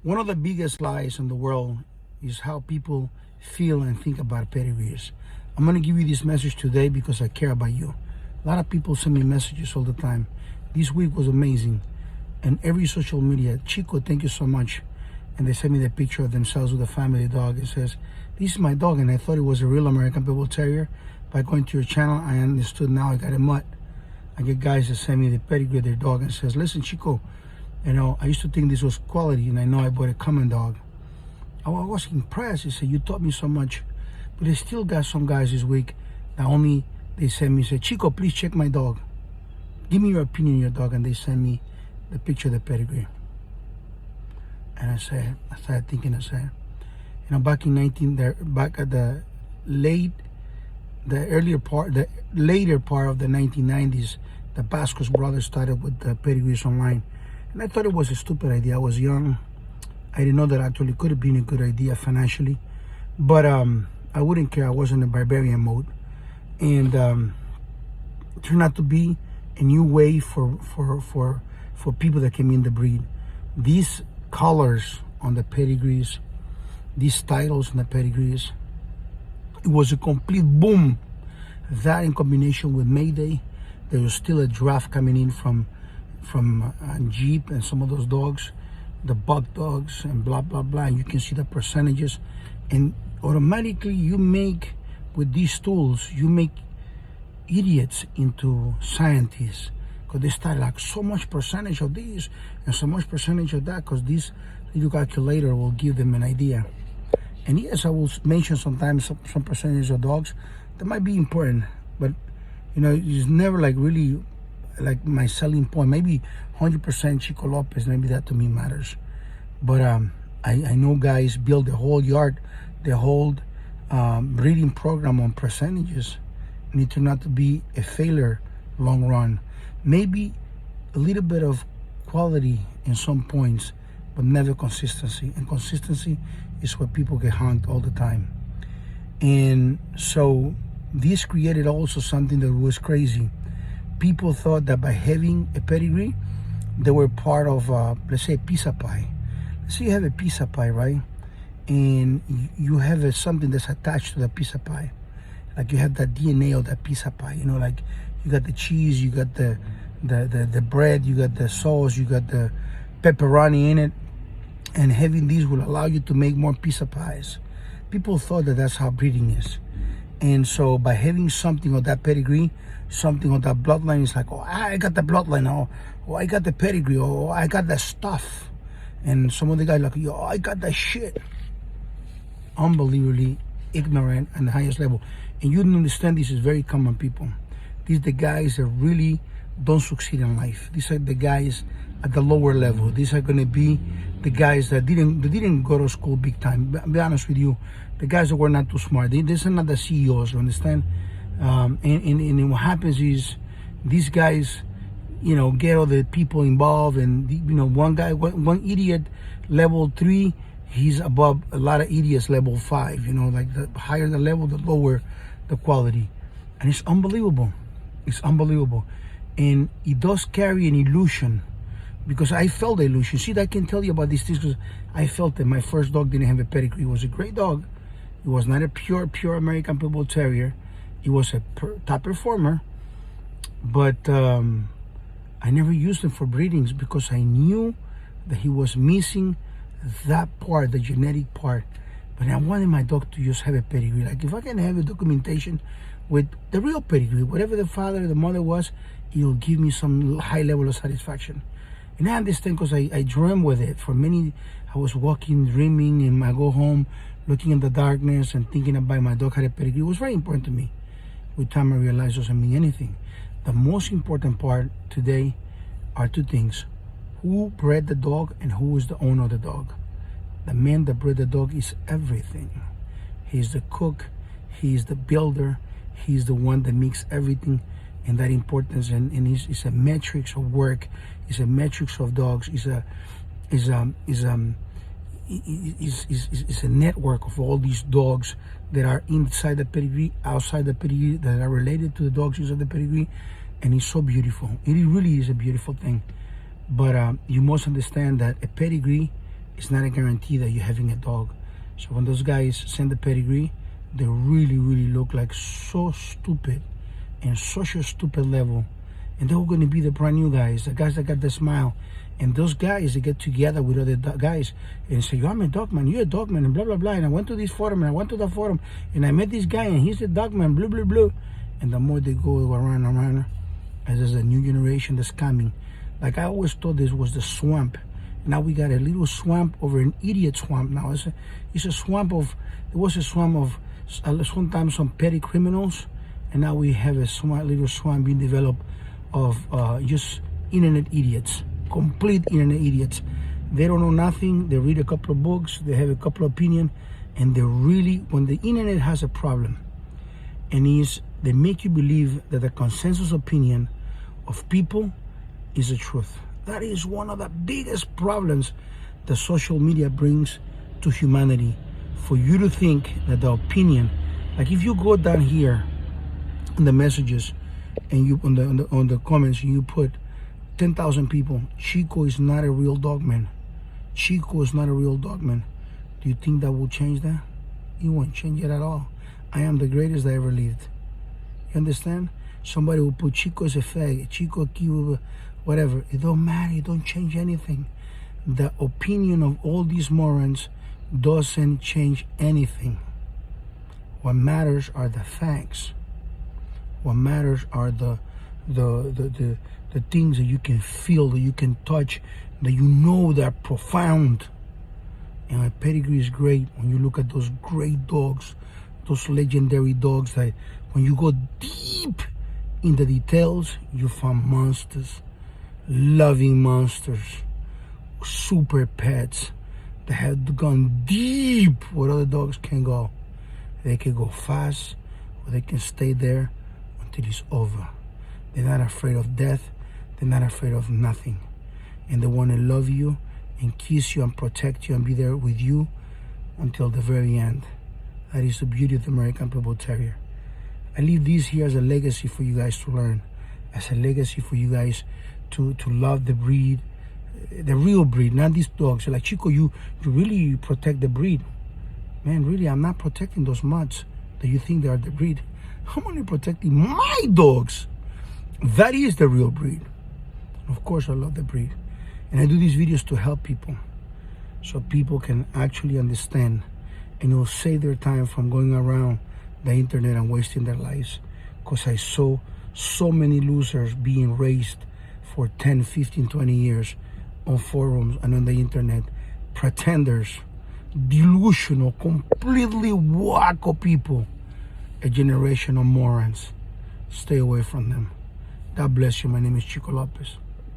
One of the biggest lies in the world is how people feel and think about pedigrees. I'm going to give you this message today because I care about you. A lot of people send me messages all the time. This week was amazing. And every social media, Chico, thank you so much. And they sent me the picture of themselves with a family dog. It says, this is my dog. And I thought it was a real American Pitbull Terrier. By going to your channel, I understood now. I got a mutt. I get guys that send me the pedigree of their dog and says, listen, Chico, you know, I used to think this was quality, and I know I bought a common dog. I was impressed. He said, you taught me so much. But I still got some guys this week that only, they send me, say, Chico, please check my dog. Give me your opinion on your dog. And they send me the picture of the pedigree. And I started thinking, you know, back at the later part of the 1990s, the Bascos brothers started with the pedigrees online. And I thought it was a stupid idea. I was young. I didn't know that actually could have been a good idea financially. But I wouldn't care. I was in a barbarian mode. And it turned out to be a new way for people that came in the breed. These colors on the pedigrees, these titles on the pedigrees, it was a complete boom. That in combination with Mayday, there was still a draft coming in from Jeep and some of those dogs, the buck dogs and blah, blah, blah. And you can see the percentages. And automatically you make, with these tools, you make idiots into scientists. Because they start like so much percentage of these and so much percentage of that, because this little calculator will give them an idea. And yes, I will mention sometimes some percentage of dogs that might be important, but you know, it's never like really like my selling point. Maybe 100% Chico Lopez, maybe that to me matters. But I know guys build the whole yard, the whole breeding program on percentages, and it turned out to be a failure long run. Maybe a little bit of quality in some points, but never consistency. And consistency is where people get honked all the time. And so this created also something that was crazy. People thought that by having a pedigree, they were part of, let's say, a pizza pie. Let's say you have a pizza pie, right? And you have something that's attached to the pizza pie. Like you have that DNA of that pizza pie, you know, like you got the cheese, you got the bread, you got the sauce, you got the pepperoni in it. And having these will allow you to make more pizza pies. People thought that that's how breeding is. And so by having something of that pedigree, something of that bloodline, is like, oh, I got the bloodline, oh, I got the pedigree, oh, I got the stuff. And some of the guys like, yo, I got that shit. Unbelievably ignorant at the highest level. And you don't understand, this is very common, people. These are the guys that really don't succeed in life. These are the guys at the lower level. These are going to be the guys that didn't go to school big time. Be honest with you, the guys that were not too smart. These are not the CEOs, you understand? And what happens is these guys, you know, get all the people involved, and you know, one idiot level 3, he's above a lot of idiots level 5. You know, like the higher the level, the lower the quality, and it's unbelievable. It's unbelievable, and it does carry an illusion. Because I felt the illusion. See, I can tell you about these things because I felt it. My first dog didn't have a pedigree. It was a great dog. It was not a pure American Pitbull Terrier. He was a top performer. But I never used him for breedings because I knew that he was missing that part, the genetic part. But I wanted my dog to just have a pedigree. Like if I can have a documentation with the real pedigree, whatever the father or the mother was, it will give me some high level of satisfaction. And I understand because I dreamed with it. For many, I was walking, dreaming, and I go home looking in the darkness and thinking about my dog had a pedigree. It was very important to me. With time I realized it doesn't mean anything. The most important part today are two things. Who bred the dog and who is the owner of the dog. The man that bred the dog is everything. He's the cook, he's the builder, he's the one that makes everything. And that importance, and it's a metrics of work, it's a metrics of dogs, it's a network of all these dogs that are inside the pedigree, outside the pedigree, that are related to the dogs inside the pedigree, and it's so beautiful. It really is a beautiful thing. But you must understand that a pedigree it's not a guarantee that you're having a dog. So when those guys send the pedigree, they really, really look like so stupid and such a stupid level. And they're going to be the brand new guys, the guys that got the smile. And those guys, they get together with other guys and say, yo, I'm a dog man, you're a dog man, and blah, blah, blah. And I went to this forum, and I went to that forum, and I met this guy, and he's a dog man, blah, blah, blah. And the more they go around and around, as there's a new generation that's coming. Like I always thought this was the swamp. Now we got a little swamp over an idiot swamp now. It's a swamp of, it was a swamp of sometimes some petty criminals. And now we have a little swamp being developed of just internet idiots, complete internet idiots. They don't know nothing. They read a couple of books. They have a couple of opinions. And they really, when the internet has a problem, and they make you believe that the consensus opinion of people is the truth. That is one of the biggest problems that social media brings to humanity. For you to think that the opinion, like if you go down here in the messages and you on the comments, you put 10,000 people, Chico is not a real dog man. Chico is not a real dog man. Do you think that will change that? It won't change it at all. I am the greatest that ever lived. You understand? Somebody will put Chico as a fag, Chico Kiwa, whatever. It don't matter. It don't change anything. The opinion of all these morons doesn't change anything. What matters are the facts. What matters are the things that you can feel, that you can touch, that you know they're profound. And a pedigree is great when you look at those great dogs, those legendary dogs that when you go deep in the details, you find monsters, loving monsters, super pets that have gone deep where other dogs can go. They can go fast, or they can stay there until it's over. They're not afraid of death. They're not afraid of nothing. And they want to love you and kiss you and protect you and be there with you until the very end. That is the beauty of the American Pitbull Terrier. I leave this here as a legacy for you guys to learn, as a legacy for you guys to love the breed, the real breed, not these dogs. Like Chico, you really protect the breed. Man, really, I'm not protecting those mutts that you think they are the breed. I'm only protecting my dogs. That is the real breed. Of course, I love the breed. And I do these videos to help people, so people can actually understand and it will save their time from going around the internet and wasting their lives. Because I saw so many losers being raised for 10, 15, 20 years on forums and on the internet. Pretenders, delusional, completely wacko people. A generation of morons. Stay away from them. God bless you. My name is Chico Lopez.